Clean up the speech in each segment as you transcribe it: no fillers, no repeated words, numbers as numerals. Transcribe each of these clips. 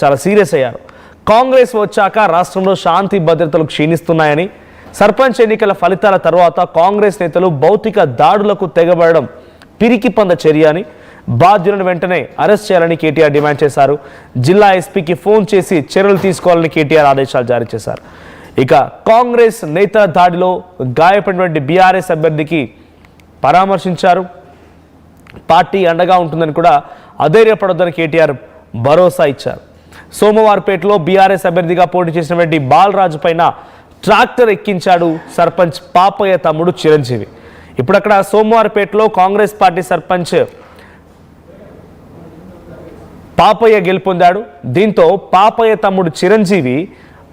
చాలా సీరియస్ అయ్యారు. కాంగ్రెస్ వచ్చాక రాష్ట్రంలో శాంతి భద్రతలు క్షీణిస్తున్నాయని, సర్పంచ్ ఎన్నికల ఫలితాల తర్వాత కాంగ్రెస్ నేతలు భౌతిక దాడులకు తెగబడడం పిరికి పంద చర్య అని, బాధ్యులను వెంటనే అరెస్ట్ చేయాలని కేటీఆర్ డిమాండ్ చేశారు. జిల్లా ఎస్పీకి ఫోన్ చేసి చర్యలు తీసుకోవాలని కేటీఆర్ ఆదేశాలు జారీ చేశారు. ఇక కాంగ్రెస్ నేతల దాడిలో గాయపడినటువంటి బీఆర్ఎస్ అభ్యర్థికి పరామర్శించారు. పార్టీ అండగా ఉంటుందని కూడా అధైర్యపడొద్దని కేటీఆర్ భరోసా ఇచ్చారు. సోమవారపేటలో బీఆర్ఎస్ అభ్యర్థిగా పోటీ చేసినటువంటి బాలరాజు పైన ట్రాక్టర్ ఎక్కించాడు సర్పంచ్ పాపయ్య తమ్ముడు చిరంజీవి. ఇప్పుడు అక్కడ సోమవారపేటలో కాంగ్రెస్ పార్టీ సర్పంచ్ పాపయ్య గెలుపొందాడు. దీంతో పాపయ్య తమ్ముడు చిరంజీవి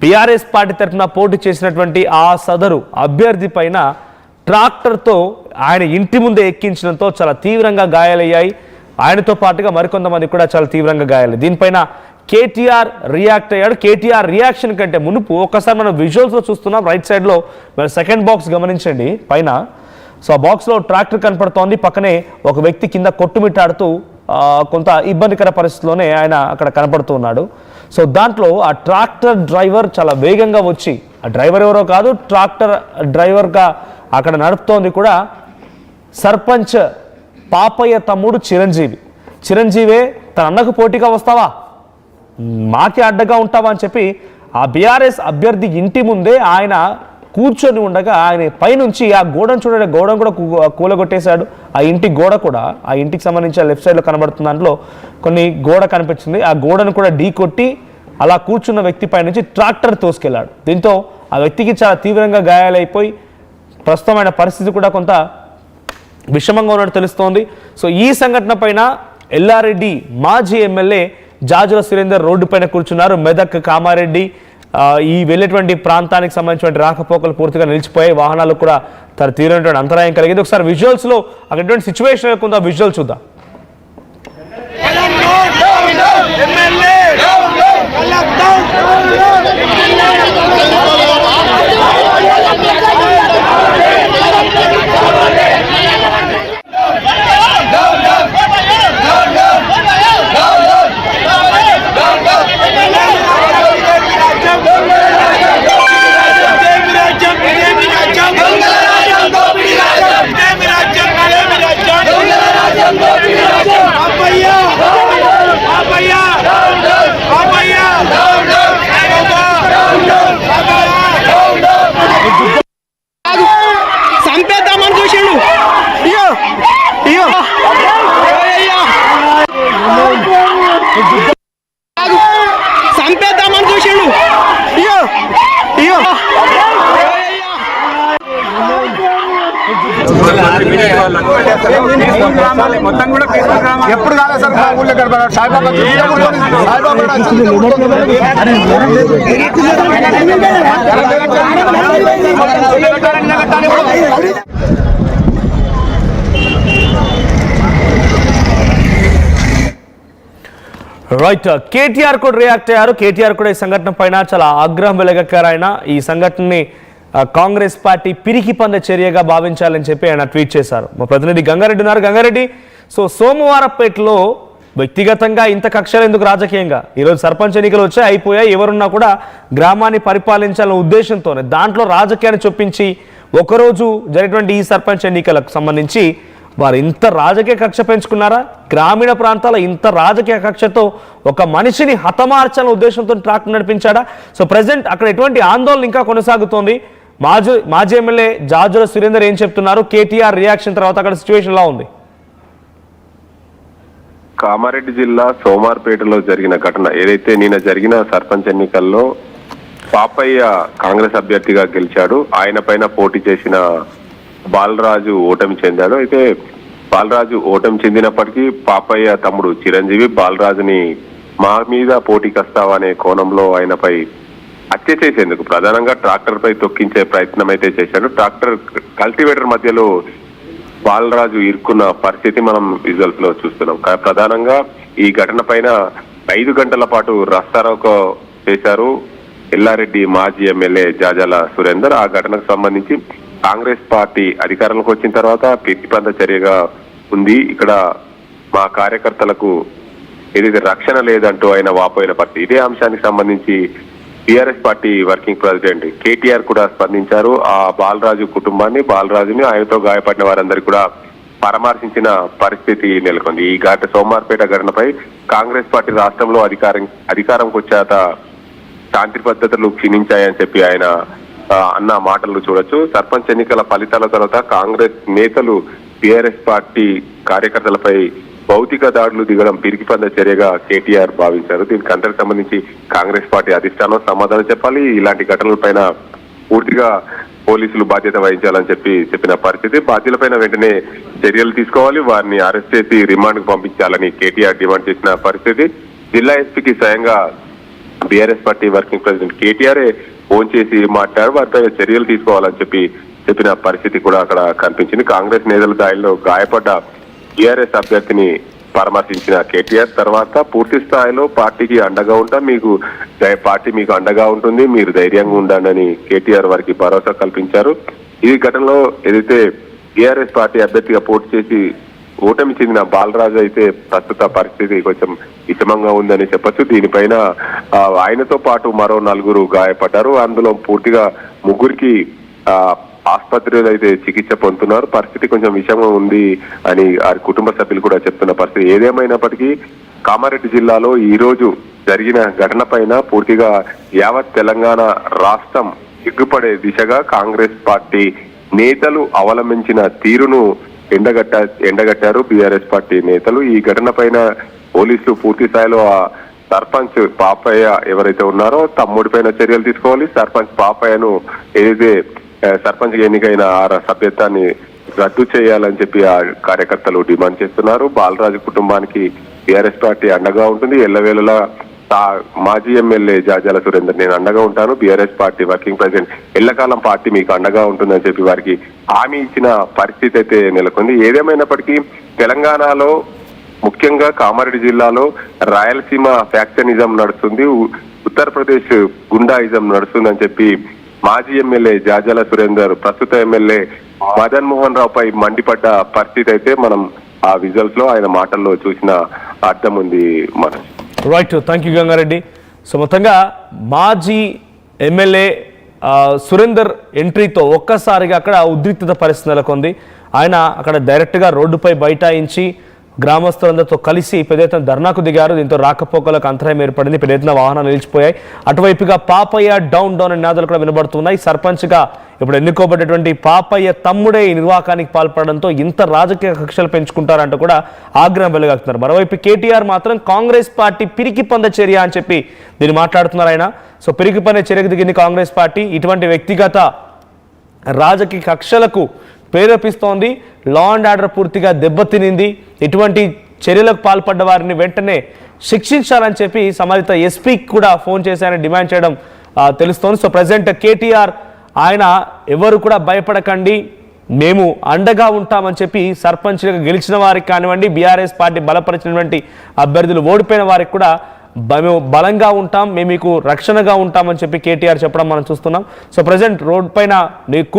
బీఆర్ఎస్ పార్టీ తరఫున పోటీ చేసినటువంటి ఆ సదరు అభ్యర్థి పైన ట్రాక్టర్తో ఆయన ఇంటి ముందే ఎక్కించడంతో చాలా తీవ్రంగా గాయాలయ్యాయి. ఆయనతో పాటుగా మరికొంతమంది కూడా చాలా తీవ్రంగా గాయాలయ్యాయి. దీనిపైన కేటీఆర్ రియాక్ట్ అయ్యాడు. కేటీఆర్ రియాక్షన్ కంటే మునుపు ఒకసారి మనం విజువల్స్లో చూస్తున్నాం. రైట్ సైడ్లో మీరు సెకండ్ బాక్స్ గమనించండి పైన. సో ఆ బాక్స్లో ట్రాక్టర్ కనపడుతోంది. పక్కనే ఒక వ్యక్తి కింద కొట్టుమిట్టాడుతూ కొంత ఇబ్బందికర పరిస్థితిలోనే ఆయన అక్కడ కనపడుతూ ఉన్నాడు. సో దాంట్లో ఆ ట్రాక్టర్ డ్రైవర్ చాలా వేగంగా వచ్చి, ఆ డ్రైవర్ ఎవరో కాదు, ట్రాక్టర్ డ్రైవర్గా అక్కడ నడుపుతోంది కూడా సర్పంచ్ పాపయ్య తమ్ముడు చిరంజీవి. చిరంజీవే తన అన్నకు పోటీగా వస్తావా, మాకే అడ్డగా ఉంటావా అని చెప్పి ఆ బీఆర్ఎస్ అభ్యర్థి ఇంటి ముందే ఆయన కూర్చొని ఉండగా ఆయన పైనుంచి ఆ గోడను చూడండి, గోడను కూడా కూలగొట్టేశాడు. ఆ ఇంటి గోడ కూడా, ఆ ఇంటికి సంబంధించిన లెఫ్ట్ సైడ్లో కనబడుతున్న దాంట్లో కొన్ని గోడ కనిపించింది. ఆ గోడను కూడా ఢీ కొట్టి అలా కూర్చున్న వ్యక్తి పైనుంచి ట్రాక్టర్ తోసుకెళ్లాడు. దీంతో ఆ వ్యక్తికి చాలా తీవ్రంగా గాయాలైపోయి ప్రస్తుతమైన పరిస్థితి కూడా కొంత విషమంగా ఉన్నట్టు తెలుస్తోంది. సో ఈ సంఘటన పైన ఎల్లారెడ్డి మాజీ ఎమ్మెల్యే జాజుల సురేందర్ రోడ్డు పైన కూర్చున్నారు. మెదక్, కామారెడ్డి ఈ వెళ్ళేటువంటి ప్రాంతానికి సంబంధించిన రాకపోకలు పూర్తిగా నిలిచిపోయాయి. వాహనాలకు కూడా తన తీవ్రమైనటువంటి అంతరాయం కలిగింది. ఒకసారి విజువల్స్లో అక్కడ సిచ్యువేషన్ ఉందా విజువల్ చూద్దాం. ఎప్పుడు కాలేదు సార్ ఊళ్ళో సాయిబాబా రైట్, కేటీఆర్ కూడా రియాక్ట్ అయ్యారు. కేటీఆర్ కూడా ఈ సంఘటన పైన చాలా ఆగ్రహం వెలగక్కారు. ఆయన ఈ సంఘటనని కాంగ్రెస్ పార్టీ పిరికి పంద చర్యగా భావించాలని చెప్పి ఆయన ట్వీట్ చేశారు. మా ప్రతినిధి గంగారెడ్డి ఉన్నారు. గంగారెడ్డి, సో సోమవారపేటలో వ్యక్తిగతంగా ఇంత కక్షలు ఎందుకు రాజకీయంగా? ఈరోజు సర్పంచ్ ఎన్నికలు వచ్చాయి, అయిపోయాయి. ఎవరున్నా కూడా గ్రామాన్ని పరిపాలించాలనే ఉద్దేశంతోనే దాంట్లో రాజకీయాన్ని చొప్పించి ఒకరోజు జరిగినటువంటి ఈ సర్పంచ్ ఎన్నికలకు సంబంధించి వారు ఇంత రాజకీయ కక్ష పెంచుకున్నారా? గ్రామీణ ప్రాంతాల ఇంత రాజకీయ కక్షతో ఒక మనిషిని హతమార్చాలనే ఉద్దేశంతో ట్రాక్ నడిపించాడా? సో ప్రజెంట్ అక్కడ ఎటువంటి ఆందోళన ఇంకా కొనసాగుతోంది? మాజీ ఎమ్మెల్యే జాజుల సురేందర్ ఏం చెప్తున్నారు? కేటీఆర్ రియాక్షన్ తర్వాత అక్కడ సిచ్యువేషన్ ఎలా ఉంది? కామారెడ్డి జిల్లా సోమార్పేటలో జరిగిన ఘటన ఏదైతే నిన్న జరిగిన సర్పంచ్ ఎన్నికల్లో పాపయ్య కాంగ్రెస్ అభ్యర్థిగా గెలిచాడు. ఆయన పైన పోటీ చేసిన బాలరాజు ఓటమి చెందాడు. అయితే బాలరాజు ఓటమి చెందినప్పటికీ పాపయ్య తమ్ముడు చిరంజీవి బాలరాజుని మా మీద పోటీకి వస్తావా అనే కోణంలో ఆయనపై హత్య చేసేందుకు ప్రధానంగా ట్రాక్టర్ పై తొక్కించే ప్రయత్నం అయితే చేశాడు. ట్రాక్టర్ కల్టివేటర్ మధ్యలో బాలరాజు ఇరుక్కున్న పరిస్థితి మనం విజువల్స్ లో చూస్తున్నాం. ప్రధానంగా ఈ ఘటన పైన 5 గంటల పాటు రస్తారోకో చేశారు ఎల్లారెడ్డి మాజీ ఎమ్మెల్యే జాజాల సురేందర్. ఆ ఘటనకు సంబంధించి కాంగ్రెస్ పార్టీ అధికారంలోకి వచ్చిన తర్వాత ప్రతిబంధ చర్యగా ఉంది. ఇక్కడ మా కార్యకర్తలకు ఏదైతే రక్షణ లేదంటూ ఆయన వాపోయిన పరిస్థితి. ఇదే అంశానికి సంబంధించి TRS party working president KTR కూడా స్పందించారు. ఆ బాలరాజు కుటుంబాన్ని, బాలరాజుని, ఆయనతో గాయపడిన వారందరికీ కూడా పరామర్శించిన పరిస్థితి నెలకొంది. ఈ సోమార్పేట ఘటనపై కాంగ్రెస్ పార్టీ రాష్ట్రంలో అధికారంకి వచ్చాక శాంతి భద్రతలు క్షీణించాయని చెప్పి ఆయన అన్న మాటలు చూడొచ్చు. సర్పంచ్ ఎన్నికల ఫలితాల తర్వాత కాంగ్రెస్ నేతలు టీఆర్ఎస్ పార్టీ కార్యకర్తలపై భౌతిక దాడులు దిగడం పిరికిపంద చర్యగా కేటీఆర్ భావించారు. దీనికి అందరికి సంబంధించి కాంగ్రెస్ పార్టీ అధిష్టానం సమాధానం చెప్పాలి. ఇలాంటి ఘటనలపైన పూర్తిగా పోలీసులు బాధ్యత వహించాలని చెప్పిన పరిస్థితి. బాధ్యులపైన వెంటనే చర్యలు తీసుకోవాలి, వారిని అరెస్ట్ చేసి రిమాండ్ కు పంపించాలని కేటీఆర్ డిమాండ్ చేసిన పరిస్థితి. జిల్లా ఎస్పీకి స్వయంగా BRS party working president KTR phone చేసి మాట్లాడారు. వారిపై చర్యలు తీసుకోవాలని చెప్పిన పరిస్థితి కూడా అక్కడ కనిపించింది. కాంగ్రెస్ నేతల దాడిలో గాయపడ్డ టీఆర్ఎస్ అభ్యర్థిని పరామర్శించిన కేటీఆర్ తర్వాత పూర్తి స్థాయిలో పార్టీకి అండగా ఉంటాం, పార్టీ మీకు అండగా ఉంటుంది, మీరు ధైర్యంగా ఉండండి కేటీఆర్ వారికి భరోసా కల్పించారు. ఈ ఘటనలో ఏదైతే టీఆర్ఎస్ పార్టీ అభ్యర్థిగా పోటీ చేసి ఓటమి చెందిన బాలరాజు అయితే ప్రస్తుత పరిస్థితి కొంచెం విషమంగా ఉందని చెప్పొచ్చు. దీనిపైన ఆయనతో పాటు మరో 4 గాయపడ్డారు. అందులో పూర్తిగా 3కి ఆసుపత్రిలో అయితే చికిత్స పొందుతున్నారు. పరిస్థితి కొంచెం విషమంగా ఉంది అని వారి కుటుంబ సభ్యులు కూడా చెప్తున్న పరిస్థితి. ఏదేమైనప్పటికీ కామారెడ్డి జిల్లాలో ఈ రోజు జరిగిన ఘటన పైన పూర్తిగా యావత్ తెలంగాణ రాష్ట్రం సిగ్గుపడే దిశగా కాంగ్రెస్ పార్టీ నేతలు అవలంబించిన తీరును ఎండగట్టారు బీఆర్ఎస్ పార్టీ నేతలు. ఈ ఘటన పైన పోలీసులు పూర్తి స్థాయిలో ఆ సర్పంచ్ పాపయ్య ఎవరైతే ఉన్నారో తమ్ముడి పైన చర్యలు తీసుకోవాలి. సర్పంచ్ పాపయ్యను ఏదైతే సర్పంచ్ ఎన్నికైన సభ్యత్వాన్ని రద్దు చేయాలని చెప్పి ఆ కార్యకర్తలు డిమాండ్ చేస్తున్నారు. బాలరాజు కుటుంబానికి టీఆర్ఎస్ పార్టీ అండగా ఉంటుంది. ఎల్లవేళలా మాజీ ఎమ్మెల్యే జాజాల సురేందర్ నేను అండగా ఉంటాను, బీఆర్ఎస్ పార్టీ వర్కింగ్ ప్రెసిడెంట్ ఎల్లకాలం పార్టీ మీకు అండగా ఉంటుందని చెప్పి వారికి హామీ ఇచ్చిన పరిస్థితి అయితే నెలకొంది. ఏదేమైనప్పటికీ తెలంగాణలో ముఖ్యంగా కామారెడ్డి జిల్లాలో రాయలసీమ ఫ్యాక్షనిజం నడుస్తుంది, ఉత్తరప్రదేశ్ గుండాయిజం నడుస్తుందని చెప్పి మాజీ ఎమ్మెల్యే జాజాల సురేందర్ ప్రస్తుత ఎమ్మెల్యే మదన్ మోహన్ రావుపై మండిపడ్డ పరిస్థితి అయితే మనం ఆ విజువల్స్ లో ఆయన మాటల్లో చూసిన అర్థం ఉంది. Manoj right, thank you Gangareddy. So మొత్తంగా మాజీ ఎమ్మెల్యే సురేందర్ ఎంట్రీతో ఒక్కసారిగా అక్కడ ఉద్రిక్తత పరిస్థితి నెలకొంది. ఆయన అక్కడ డైరెక్ట్గా రోడ్డుపై బైఠాయించి గ్రామస్తులందరితో కలిసి పెద్ద ఎత్తున ధర్నాకు దిగారు. దీంతో రాకపోకలకు అంతరాయం ఏర్పడింది, పెద్ద ఎత్తున వాహనాలు నిలిచిపోయాయి. అటువైపుగా పాపయ్య డౌన్ అనే నినాదాలు కూడా వినబడుతున్నాయి. సర్పంచ్గా ఇప్పుడు ఎన్నుకోబడ్డటువంటి పాపయ్య తమ్ముడే ఈ నిర్వాకానికి పాల్పడడంతో ఇంత రాజకీయ కక్షలు పెంచుకుంటారంటూ కూడా ఆగ్రహం వెలుగక్కుతున్నారు. మరోవైపు కేటీఆర్ మాత్రం కాంగ్రెస్ పార్టీ పిరికి పంద చర్య అని చెప్పి దీన్ని మాట్లాడుతున్నారు ఆయన. సో పిరికి పంద చర్యకు దిగింది కాంగ్రెస్ పార్టీ. ఇటువంటి వ్యక్తిగత రాజకీయ కక్షలకు ప్రేరేపిస్తోంది. లా అండ్ ఆర్డర్ పూర్తిగా దెబ్బతినింది. ఇటువంటి చర్యలకు పాల్పడ్డ వారిని వెంటనే శిక్షించాలని చెప్పి సంబంధిత ఎస్పీకి కూడా ఫోన్ చేసి ఆయన డిమాండ్ చేయడం తెలుస్తోంది. సో ప్రెసిడెంట్ కేటీఆర్ ఆయన ఎవరు కూడా భయపడకండి, మేము అండగా ఉంటామని చెప్పి సర్పంచ్గా గెలిచిన వారికి కానివ్వండి, బీఆర్ఎస్ పార్టీ బలపరిచినటువంటి అభ్యర్థులు ఓడిపోయిన వారికి కూడా మేము బలంగా ఉంటాం, మేము మీకు రక్షణగా ఉంటామని చెప్పి కేటీఆర్ చెప్పడం మనం చూస్తున్నాం. సో ప్రెసిడెంట్ రోడ్ పైన